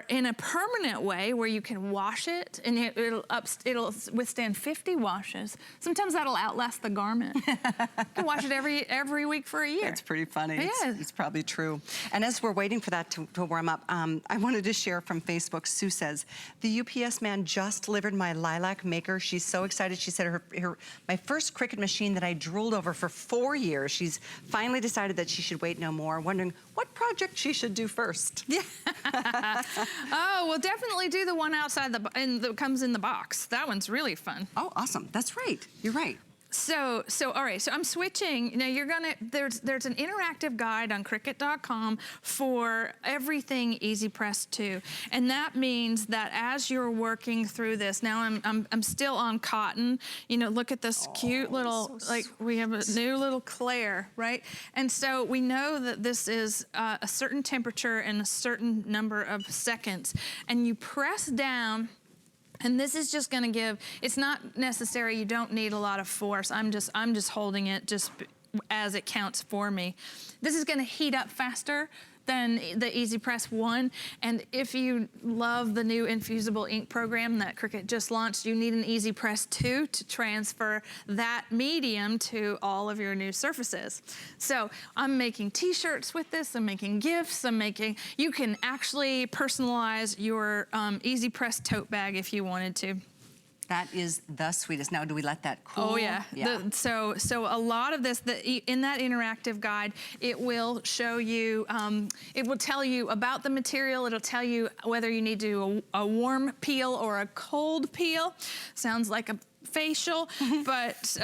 in a permanent way where you can wash it, and it'll withstand 50 washes. Sometimes that'll outlast the garment. You can wash it every week for a year. It's pretty funny. Yeah. It's probably true. And as we're waiting for that to warm up, I wanted to share from Facebook. Sue says, the UPS man just delivered my lilac maker. She's so excited. She said my first Cricut machine that I drooled over for 4 years. She's finally decided that she should wait no more, wondering what project she should do first. Yeah. Oh, well, definitely do the one outside that comes in the box. That one's really fun. Oh, awesome. That's right. You're right. So all right, so I'm switching. Now there's an interactive guide on Cricut.com for everything EasyPress 2. And that means that as you're working through this, now I'm still on cotton. You know, look at this cute little, so we have a new little Claire, right? And so we know that this is a certain temperature and a certain number of seconds. And you press down. And this is just gonna give, it's not necessary, you don't need a lot of force. I'm just holding it just as it counts for me. This is gonna heat up faster than the EasyPress 1. And if you love the new infusible ink program that Cricut just launched, you need an EasyPress 2 to transfer that medium to all of your new surfaces. So I'm making t-shirts with this, I'm making gifts, you can actually personalize your EasyPress tote bag if you wanted to. That is the sweetest. Now, do we let that cool? Oh yeah. So a lot of this, in that interactive guide, it will show you, it will tell you about the material. It'll tell you whether you need to do a warm peel or a cold peel. Sounds like a facial, but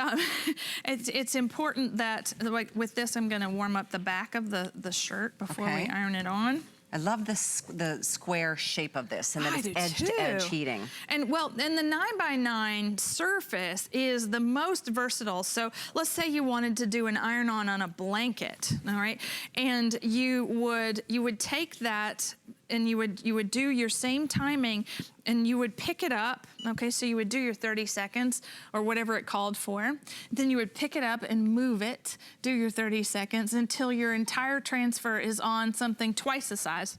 it's important that, like with this, I'm gonna warm up the back of the shirt before we iron it on. I love the square shape of this, and then it's edge-to-edge heating. And the 9x9 surface is the most versatile. So let's say you wanted to do an iron-on on a blanket, all right? And you would take that and you would do your same timing, and you would pick it up, okay? So you would do your 30 seconds or whatever it called for. Then you would pick it up and move it, do your 30 seconds until your entire transfer is on something twice the size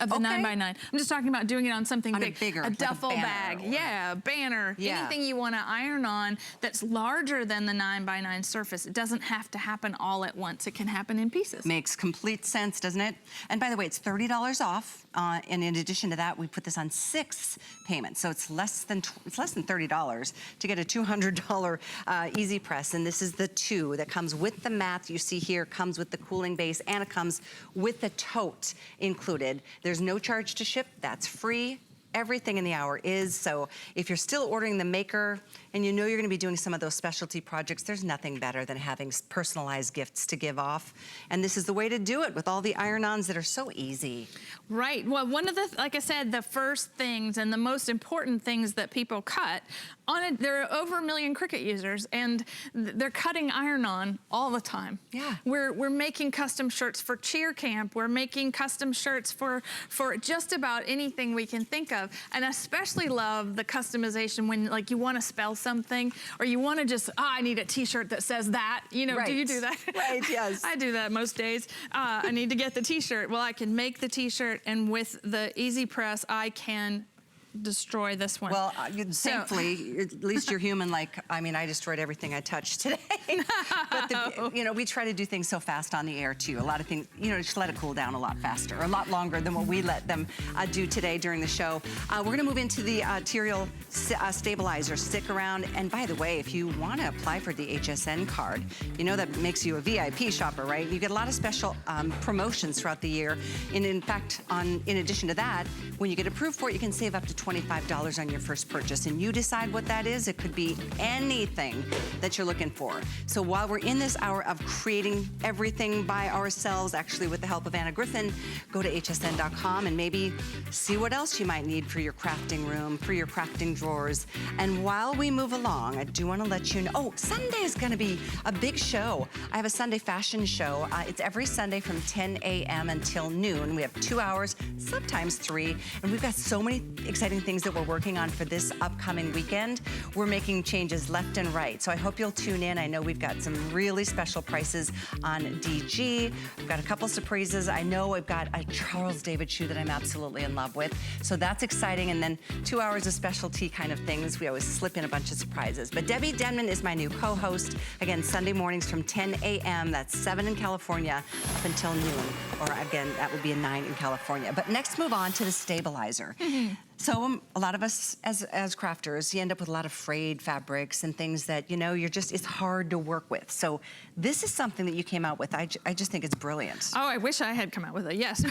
of the 9x9. I'm just talking about doing it on something big. A duffel bag. Yeah, a banner. Yeah. Anything you want to iron on that's larger than the 9x9 surface. It doesn't have to happen all at once. It can happen in pieces. Makes complete sense, doesn't it? And by the way, it's $30 off. And in addition to that, we put this on 6 payments. So it's less than $30 to get a $200 EasyPress. And this is the 2 that comes with the mat you see here, comes with the cooling base, and it comes with the tote included. There's no charge to ship, that's free. Everything in the hour is. So if you're still ordering the maker and you know you're gonna be doing some of those specialty projects, there's nothing better than having personalized gifts to give off. And this is the way to do it with all the iron-ons that are so easy. Right, well, one of the, like I said, the first things and the most important things that people cut there are over 1 million Cricut users, and they're cutting iron-on all the time. Yeah. We're making custom shirts for cheer camp. We're making custom shirts for just about anything we can think of. And I especially love the customization when, like, you want to spell something, or you want to just, I need a t-shirt that says that. You know, do you do that? Right, yes. I do that most days. I need to get the t-shirt. Well, I can make the t-shirt, and with the EasyPress, I can destroy this one. Well, thankfully, at least you're human. Like, I mean, I destroyed everything I touched today. But you know, we try to do things so fast on the air too. A lot of things, you know, just let it cool down a lot faster, a lot longer than what we let them do today during the show. We're going to move into the Material Stabilizer. Stick around. And by the way, if you want to apply for the HSN card, you know that makes you a VIP shopper, right? You get a lot of special promotions throughout the year. And in fact, in addition to that, when you get approved for it, you can save up to $25 on your first purchase. And you decide what that is. It could be anything that you're looking for. So while we're in this hour of creating everything by ourselves, actually with the help of Anna Griffin, go to hsn.com and maybe see what else you might need for your crafting room, for your crafting drawers. And while we move along, I do want to let you know, oh, Sunday is going to be a big show. I have a Sunday fashion show. It's every Sunday from 10 a.m. until noon. We have 2 hours, sometimes 3, and we've got so many exciting things that we're working on for this upcoming weekend. We're making changes left and right, so I hope you'll tune in. I know we've got some really special prices on DG. We've got a couple surprises. I know I've got a Charles David shoe that I'm absolutely in love with, so that's exciting. And then 2 hours of specialty kind of things. We always slip in a bunch of surprises. But Debbie Denman is my new co-host. Again, Sunday mornings from 10 a.m. That's 7 in California up until noon. Or again, that would be a 9 in California. But next, move on to the stabilizer. So a lot of us as crafters, you end up with a lot of frayed fabrics and things that, you know, it's hard to work with. So this is something that you came out with. I just think it's brilliant. Oh, I wish I had come out with it, yes.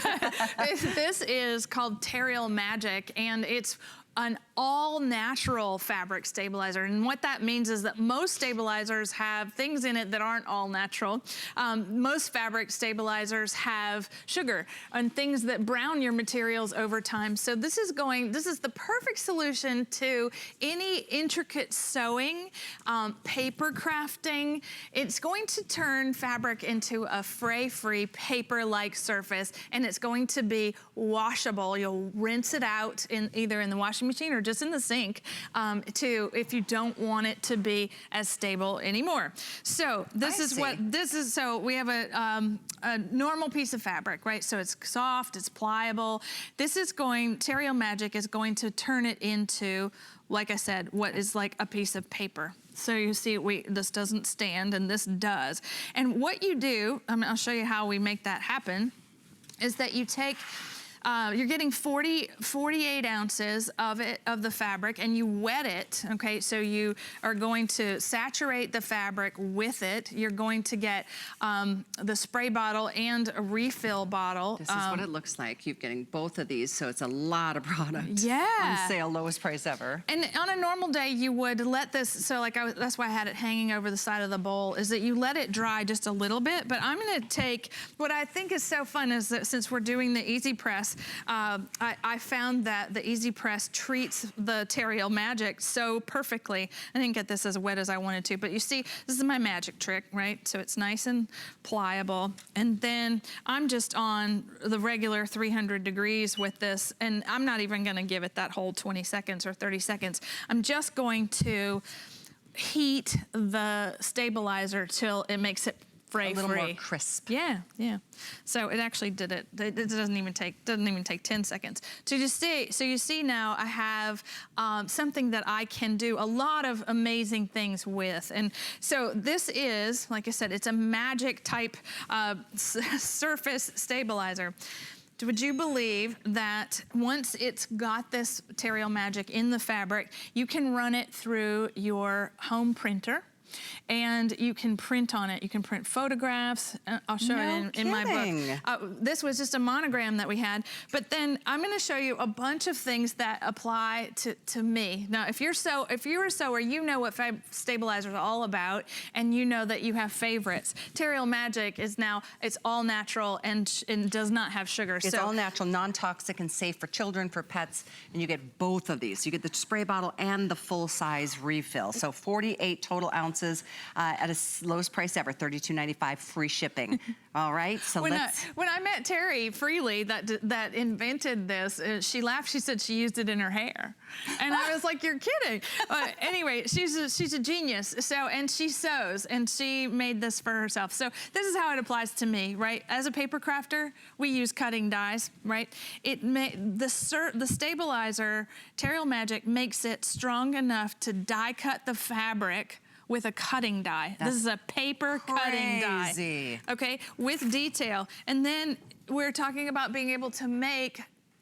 This is called Terial Magic, and it's an all-natural fabric stabilizer. And what that means is that most stabilizers have things in it that aren't all natural. Most fabric stabilizers have sugar and things that brown your materials over time. So this is the perfect solution to any intricate sewing, paper crafting. It's going to turn fabric into a fray-free paper-like surface, and it's going to be washable. You'll rinse it out either in the washing machine or just in the sink if you don't want it to be as stable anymore. So so we have a normal piece of fabric, right? So it's soft, it's pliable. Terial Magic is going to turn it into, like I said, what is like a piece of paper. So you see, this doesn't stand and this does. And what you do, I'll show you how we make that happen, is that you take, you're getting 48 ounces of the fabric, and you wet it, okay? So you are going to saturate the fabric with it. You're going to get the spray bottle and a refill bottle. This is what it looks like. You're getting both of these, so it's a lot of product. Yeah. On sale, lowest price ever. And on a normal day, you would let this, so that's why I had it hanging over the side of the bowl, is that you let it dry just a little bit. But I'm gonna take, what I think is so fun is that since we're doing the Easy Press, I found that the Easy Press treats the Terial Magic so perfectly. I didn't get this as wet as I wanted to, but you see, this is my magic trick, right? So it's nice and pliable. And then I'm just on the regular 300 degrees with this, and I'm not even gonna give it that whole 20 seconds or 30 seconds. I'm just going to heat the stabilizer till it makes it fray-free. A little more crisp. Yeah, yeah. So it actually did it. It doesn't even take 10 seconds. So you see now I have something that I can do a lot of amazing things with. And so this is, like I said, it's a magic type surface stabilizer. Would you believe that once it's got this Terial Magic in the fabric, you can run it through your home printer, and you can print on it. You can print photographs. I'll show it in my book. This was just a monogram that we had. But then I'm going to show you a bunch of things that apply to me. Now, if you're a sewer, you know what stabilizer is all about, and you know that you have favorites. Terial Magic is now, it's all natural and does not have sugar. It's all natural, non-toxic, and safe for children, for pets, and you get both of these. You get the spray bottle and the full-size refill. So 48 total ounces. At a lowest price ever, $32.95, free shipping. All right, so when I met Terry Freely, that invented this, she laughed. She said she used it in her hair, and I was like, "You're kidding!" Anyway, she's a genius. So, and she sews, and she made this for herself. So this is how it applies to me, right? As a paper crafter, we use cutting dies, right? The stabilizer, Terial Magic, makes it strong enough to die cut the fabric with a cutting die. This is a paper cutting die. Okay, with detail. And then we're talking about being able to make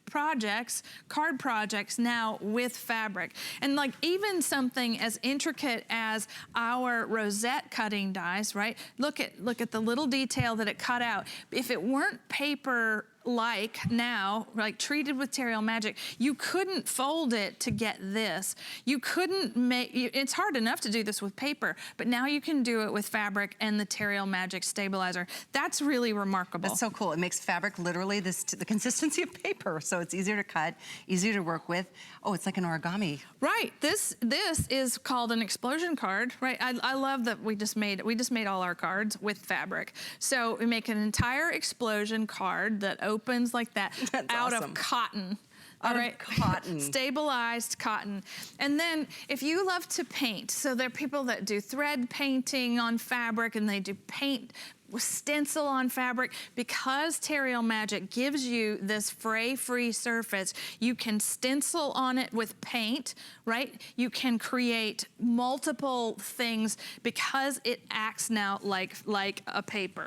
projects, card projects now with fabric. And like even something as intricate as our rosette cutting dies, right? Look at the little detail that it cut out. If it weren't paper like now, like treated with Terreal Magic, you couldn't fold it to get this. You couldn't make, it's hard enough to do this with paper, but now you can do it with fabric and the Terreal Magic stabilizer. That's really remarkable. That's so cool. It makes fabric literally the consistency of paper, so it's easier to cut, easier to work with. Oh, it's like an origami. Right. This is called an explosion card, right? I love that we just made all our cards with fabric. So we make an entire explosion card that opens like that. That's out awesome. Of cotton. Out All of right, cotton. Stabilized cotton. And then if you love to paint, so there are people that do thread painting on fabric and they do paint with stencil on fabric. Because Terreal Magic gives you this fray-free surface, you can stencil on it with paint, right? You can create multiple things because it acts now like a paper.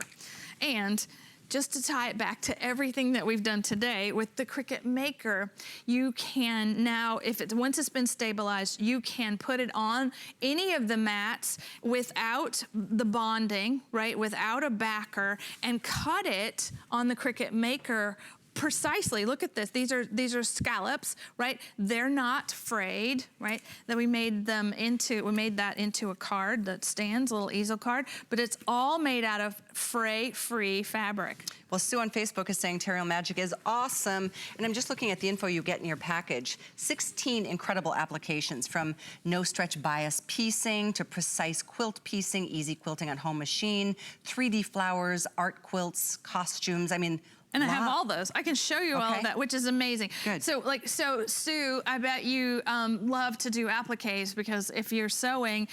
And just to tie it back to everything that we've done today with the Cricut Maker, you can now, once it's been stabilized, you can put it on any of the mats without the bonding, right? Without a backer, and cut it on the Cricut Maker precisely. Look at this. These are scallops, right? They're not frayed, right? Then we made that into a card that stands, a little easel card, but it's all made out of fray-free fabric. Well, Sue on Facebook is saying Terreal Magic is awesome, and I'm just looking at the info you get in your package. 16 incredible applications, from no stretch bias piecing to precise quilt piecing, easy quilting on home machine, 3D flowers, art quilts, costumes. I mean, and I have all those. I can show you all of that, which is amazing. Good. So Sue, I bet you love to do appliques, because if you're sewing,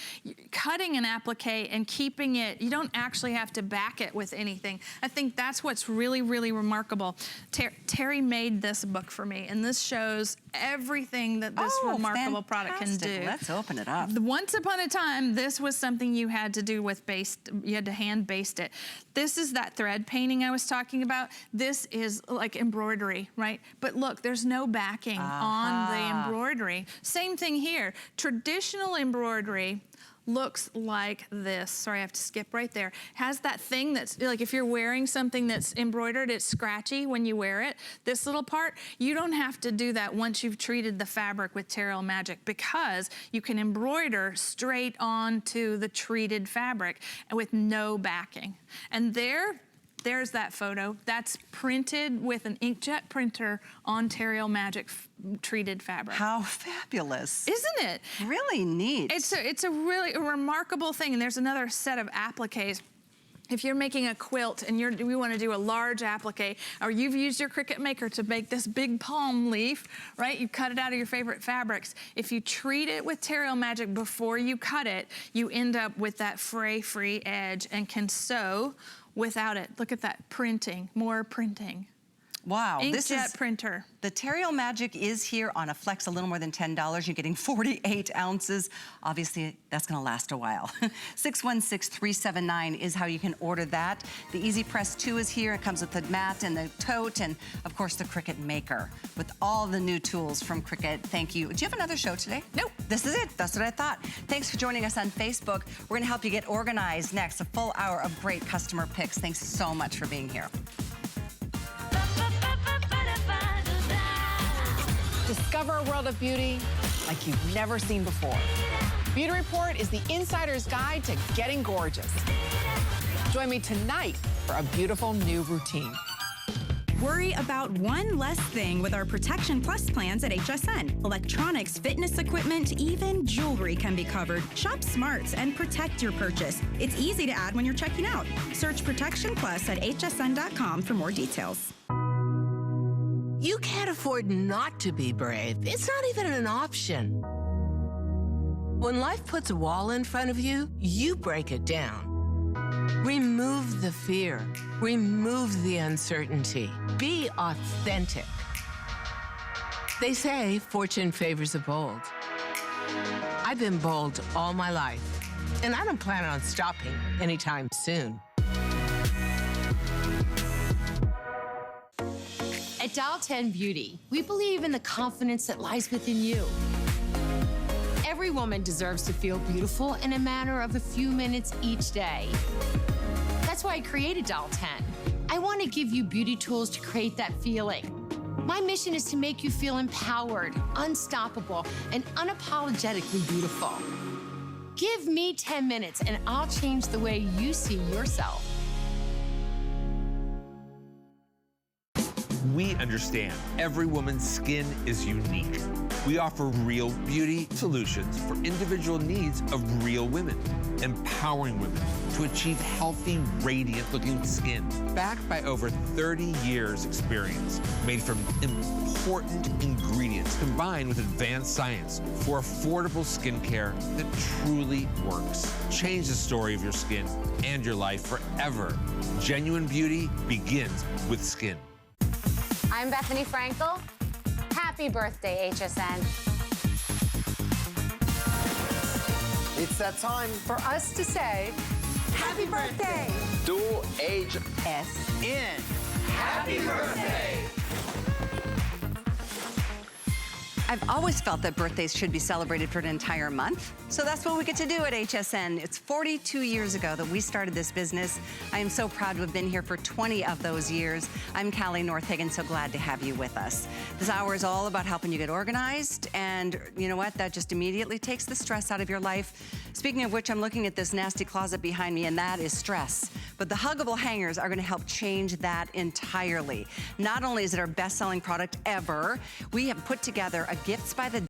cutting an applique and keeping it, you don't actually have to back it with anything. I think that's what's really, really remarkable. Terry made this book for me, and this shows everything that this remarkable product can do. Let's open it up. Once upon a time, this was something you had to do with you had to hand baste it. This is that thread painting I was talking about. This is like embroidery, right? But look, there's no backing on the embroidery. Same thing here. Traditional embroidery looks like this. Sorry, I have to skip right there. Has that thing that's like, if you're wearing something that's embroidered, it's scratchy when you wear it. This little part, you don't have to do that once you've treated the fabric with Terreal Magic, because you can embroider straight onto the treated fabric with no backing. And there's that photo. That's printed with an inkjet printer on Terreal Magic treated fabric. How fabulous. Isn't it? Really neat. It's a really remarkable thing. And there's another set of appliques. If you're making a quilt and we want to do a large applique, or you've used your Cricut Maker to make this big palm leaf, right? You cut it out of your favorite fabrics. If you treat it with Terreal Magic before you cut it, you end up with that fray-free edge and can sew without it. Look at that printing, more printing. Wow, Inkjet printer. The Terreal Magic is here on a flex, a little more than $10. You're getting 48 ounces. Obviously, that's gonna last a while. 616-379 is how you can order that. The Easy Press 2 is here. It comes with the mat and the tote, and of course the Cricut Maker with all the new tools from Cricut. Thank you. Do you have another show today? Nope. This is it. That's what I thought. Thanks for joining us on Facebook. We're gonna help you get organized next. A full hour of great customer picks. Thanks so much for being here. Discover a world of beauty like you've never seen before. Beauty Report is the insider's guide to getting gorgeous. Join me tonight for a beautiful new routine. Worry about one less thing with our Protection Plus plans at HSN. Electronics, fitness equipment, even jewelry can be covered. Shop smarts and protect your purchase. It's easy to add when you're checking out. Search Protection Plus at hsn.com for more details. You can't afford not to be brave. It's not even an option. When life puts a wall in front of you, you break it down. Remove the fear. Remove the uncertainty. Be authentic. They say fortune favors the bold. I've been bold all my life, and I don't plan on stopping anytime soon. At Dial 10 Beauty, we believe in the confidence that lies within you. Every woman deserves to feel beautiful in a matter of a few minutes each day. That's why I created Dial 10. I want to give you beauty tools to create that feeling. My mission is to make you feel empowered, unstoppable, and unapologetically beautiful. Give me 10 minutes and I'll change the way you see yourself. We understand every woman's skin is unique. We offer real beauty solutions for individual needs of real women, empowering women to achieve healthy, radiant-looking skin, backed by over 30 years' experience, made from important ingredients combined with advanced science for affordable skincare that truly works. Change the story of your skin and your life forever. Genuine beauty begins with skin. I'm Bethany Frankel. Happy birthday, HSN. It's that time For us to say, Happy birthday! Dual HSN. Happy birthday! I've always felt that birthdays should be celebrated for an entire month. So that's what we get to do at HSN. It's 42 years ago that we started this business. I am so proud to have been here for 20 of those years. I'm Callie Northagen, so glad to have you with us. This hour is all about helping you get organized, and you know what? That just immediately takes the stress out of your life. Speaking of which, I'm looking at this nasty closet behind me, and that is stress. But the huggable hangers are gonna help change that entirely. Not only is it our best-selling product ever, we have put together a Gifts by the